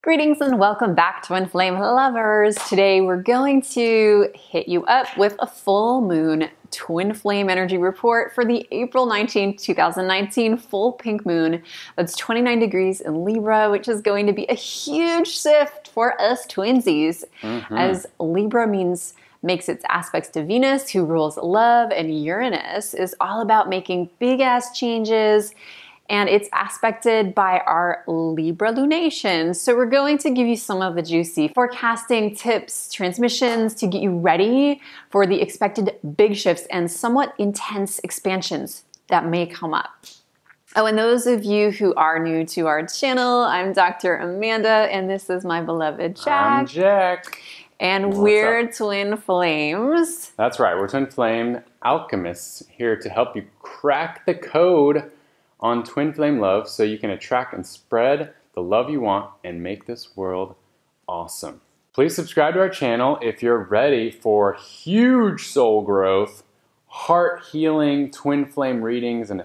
Greetings and welcome back, Twin Flame lovers. Today we're going to hit you up with a full moon Twin Flame energy report for the April 19th, 2019 full pink moon. That's 29 degrees in Libra, which is going to be a huge shift for us twinsies. As Libra makes its aspects to Venus, who rules love, and Uranus is all about making big ass changes. And it's aspected by our Libra lunation. So we're going to give you some of the juicy forecasting tips, transmissions to get you ready for the expected big shifts and somewhat intense expansions that may come up. Oh, and those of you who are new to our channel, I'm Dr. Amanda, and this is my beloved Jack. I'm Jack. And we're Twin Flames. That's right, we're Twin Flame alchemists here to help you crack the code on Twin Flame love so you can attract and spread the love you want and make this world awesome. Please subscribe to our channel if you're ready for huge soul growth, heart healing, Twin Flame readings, and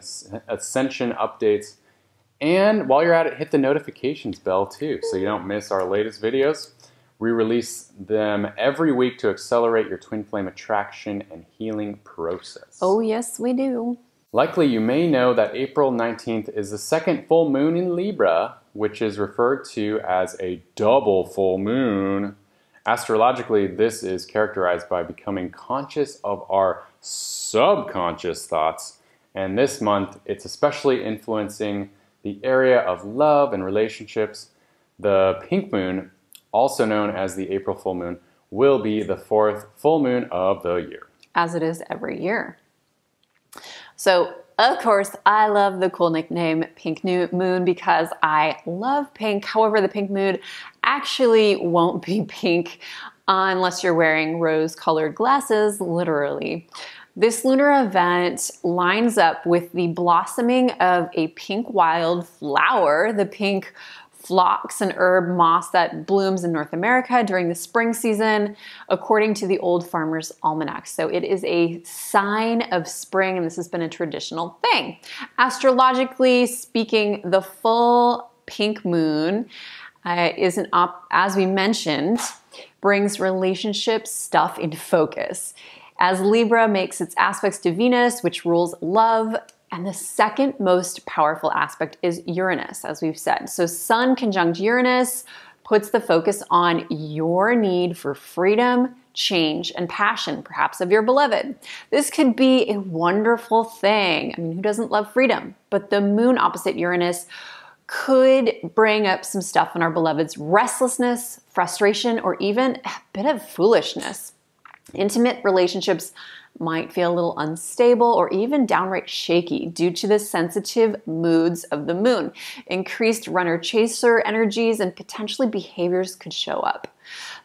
ascension updates. And while you're at it, hit the notifications bell too so you don't miss our latest videos. We release them every week to accelerate your Twin Flame attraction and healing process. Oh yes, we do. Likely you may know that April 19th is the second full moon in Libra, which is referred to as a double full moon. Astrologically, this is characterized by becoming conscious of our subconscious thoughts. And this month, it's especially influencing the area of love and relationships. The pink moon, also known as the April full moon, will be the fourth full moon of the year. As it is every year. So, of course, I love the cool nickname Pink Moon because I love pink. However, the pink moon actually won't be pink unless you're wearing rose-colored glasses, literally. This lunar event lines up with the blossoming of a pink wildflower, the pink phlox, an herb moss that blooms in North America during the spring season, according to the Old Farmer's Almanac. So it is a sign of spring, and this has been a traditional thing. Astrologically speaking, the full pink moon as we mentioned, brings relationship stuff into focus. As Libra makes its aspects to Venus, which rules love, and the second most powerful aspect is Uranus, as we've said. So Sun conjunct Uranus puts the focus on your need for freedom, change, and passion, perhaps of your beloved. This could be a wonderful thing. I mean, who doesn't love freedom? But the moon opposite Uranus could bring up some stuff in our beloved's restlessness, frustration, or even a bit of foolishness. Intimate relationships might feel a little unstable or even downright shaky due to the sensitive moods of the moon. Increased runner-chaser energies and potentially behaviors could show up.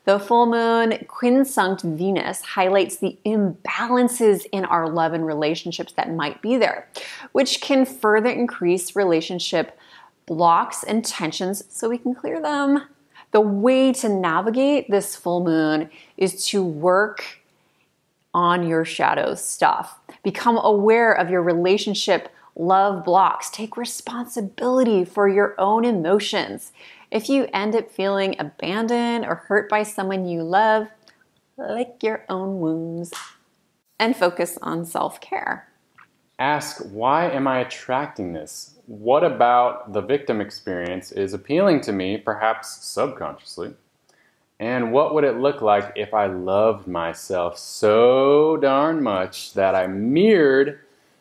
The full moon quinsunct Venus highlights the imbalances in our love and relationships that might be there, which can further increase relationship blocks and tensions so we can clear them. The way to navigate this full moon is to work on your shadow stuff. Become aware of your relationship love blocks. Take responsibility for your own emotions. If you end up feeling abandoned or hurt by someone you love, lick your own wounds and focus on self-care. Ask, why am I attracting this? What about the victim experience is appealing to me, perhaps subconsciously? And what would it look like if I loved myself so darn much that I mirrored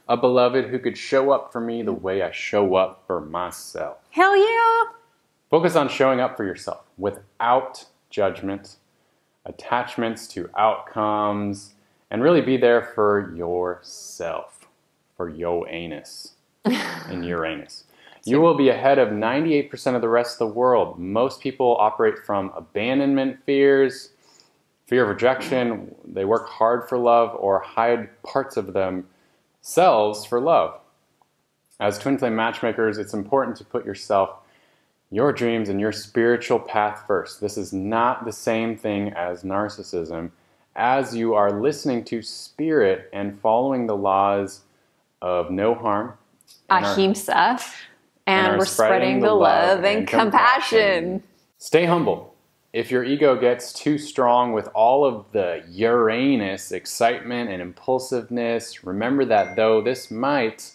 a beloved who could show up for me the way I show up for myself? Hell yeah! Focus on showing up for yourself without judgment, attachments to outcomes, and really be there for yourself, for your anus and Uranus. You will be ahead of 98% of the rest of the world. Most people operate from abandonment fears, fear of rejection. They work hard for love or hide parts of themselves for love. As Twin Flame matchmakers, it's important to put yourself, your dreams, and your spiritual path first. This is not the same thing as narcissism, as you are listening to spirit and following the laws of no harm. Ahimsa. And we're spreading the love and compassion. Stay humble. If your ego gets too strong with all of the Uranus excitement and impulsiveness, remember that though this might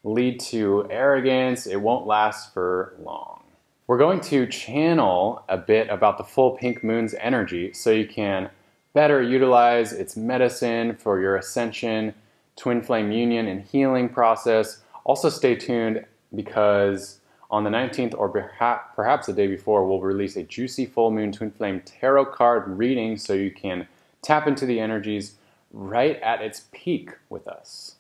lead to arrogance, it won't last for long. We're going to channel a bit about the full pink moon's energy so you can better utilize its medicine for your ascension, twin flame union, and healing process. Also stay tuned because on the 19th or perhaps the day before, we'll release a juicy full moon twin flame tarot card reading so you can tap into the energies right at its peak with us.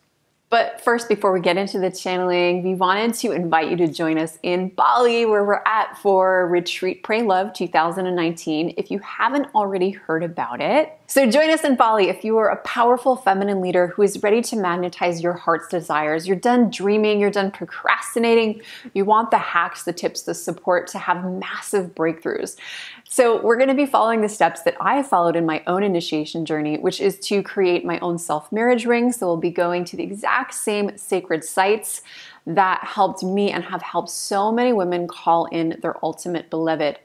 But first, before we get into the channeling, we wanted to invite you to join us in Bali, where we're at for Retreat Pray Love 2019, if you haven't already heard about it. So join us in Bali if you are a powerful feminine leader who is ready to magnetize your heart's desires. You're done dreaming, you're done procrastinating. You want the hacks, the tips, the support to have massive breakthroughs. So we're going to be following the steps that I followed in my own initiation journey, which is to create my own self-marriage ring. So we'll be going to the exact same sacred sites that helped me and have helped so many women call in their ultimate beloved.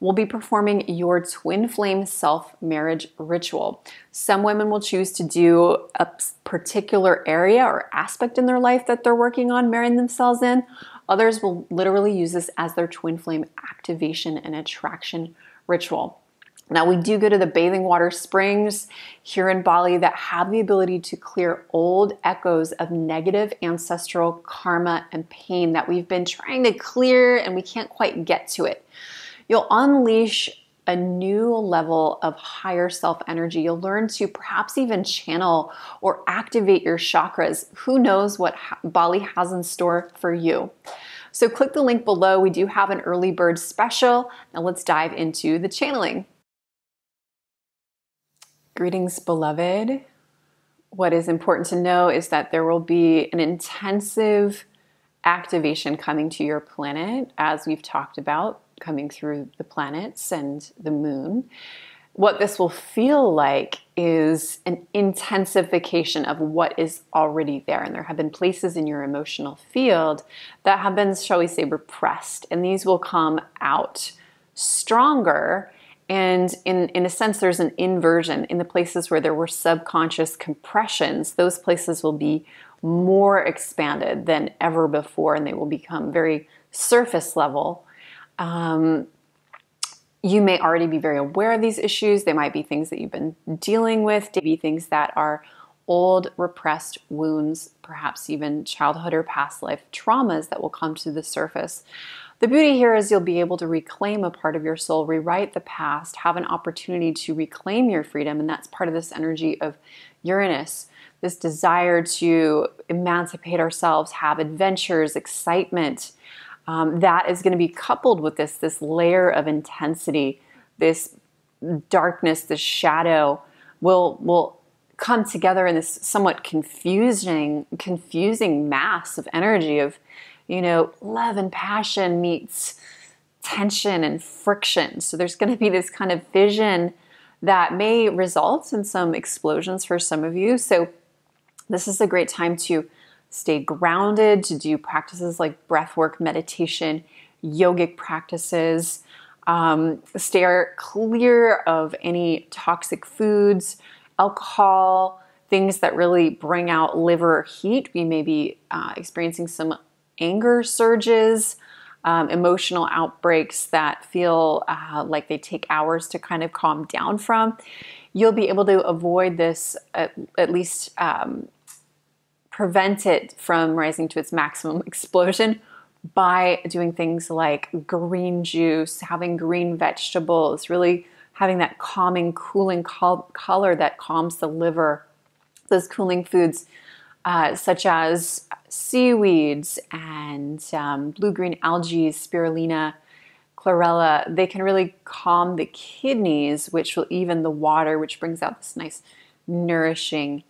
We'll be performing your twin flame self-marriage ritual. Some women will choose to do a particular area or aspect in their life that they're working on marrying themselves in. Others will literally use this as their twin flame activation and attraction ritual. Now, we do go to the bathing water springs here in Bali that have the ability to clear old echoes of negative ancestral karma and pain that we've been trying to clear and we can't quite get to it. You'll unleash a new level of higher self energy. You'll learn to perhaps even channel or activate your chakras. Who knows what Bali has in store for you? So click the link below. We do have an early bird special. Now let's dive into the channeling. Greetings, beloved. What is important to know is that there will be an intensive activation coming to your planet, as we've talked about, coming through the planets and the moon. What this will feel like is an intensification of what is already there. And there have been places in your emotional field that have been, shall we say, repressed. And these will come out stronger. And in a sense, there's an inversion in the places where there were subconscious compressions. Those places will be more expanded than ever before, and they will become very surface level. You may already be very aware of these issues. They might be things that you've been dealing with, maybe things that are old repressed wounds, perhaps even childhood or past life traumas that will come to the surface. The beauty here is you'll be able to reclaim a part of your soul, rewrite the past, have an opportunity to reclaim your freedom, and that's part of this energy of Uranus, this desire to emancipate ourselves, have adventures, excitement. That is going to be coupled with this layer of intensity, this darkness, this shadow will come together in this somewhat confusing mass of energy of, love and passion meets tension and friction. So there's going to be this kind of vision that may result in some explosions for some of you. So this is a great time to stay grounded, to do practices like breathwork, meditation, yogic practices. Stay clear of any toxic foods, alcohol, things that really bring out liver heat. We may be experiencing some anger surges, emotional outbreaks that feel like they take hours to kind of calm down from. You'll be able to avoid this, at least prevent it from rising to its maximum explosion by doing things like green juice, having green vegetables, really having that calming, cooling color that calms the liver. Those cooling foods such as seaweeds and blue-green algae, spirulina, chlorella, they can really calm the kidneys, which will even the water, which brings out this nice nourishing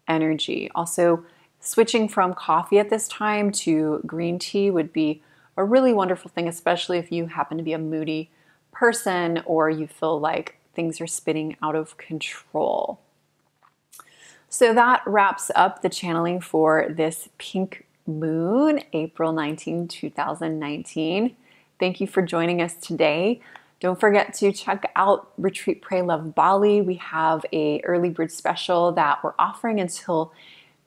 energy. Also, switching from coffee at this time to green tea would be a really wonderful thing, especially if you happen to be a moody person or you feel like things are spinning out of control. So that wraps up the channeling for this pink moon, April 19, 2019. Thank you for joining us today. Don't forget to check out Retreat, Pray, Love Bali. We have a early bird special that we're offering until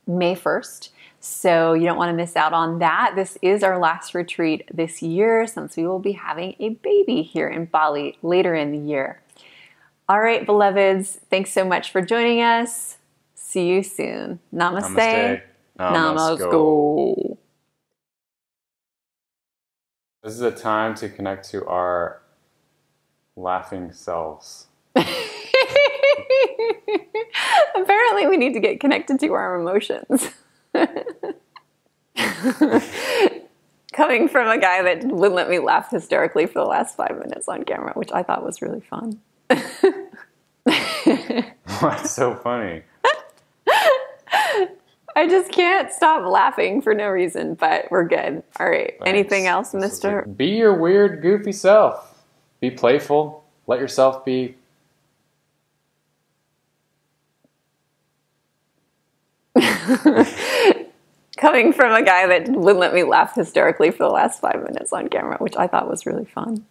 May 1st. So you don't want to miss out on that. This is our last retreat this year since we will be having a baby here in Bali later in the year. All right, beloveds, thanks so much for joining us. See you soon. Namaste. Namaste. This is a time to connect to our laughing selves. Apparently, we need to get connected to our emotions. Coming from a guy that wouldn't let me laugh hysterically for the last 5 minutes on camera, which I thought was really fun. What's so funny? I just can't stop laughing for no reason, but we're good. All right. Thanks. Anything else, mister? Be your weird, goofy self. Be playful. Let yourself be. Coming from a guy that wouldn't let me laugh hysterically for the last 5 minutes on camera, which I thought was really fun.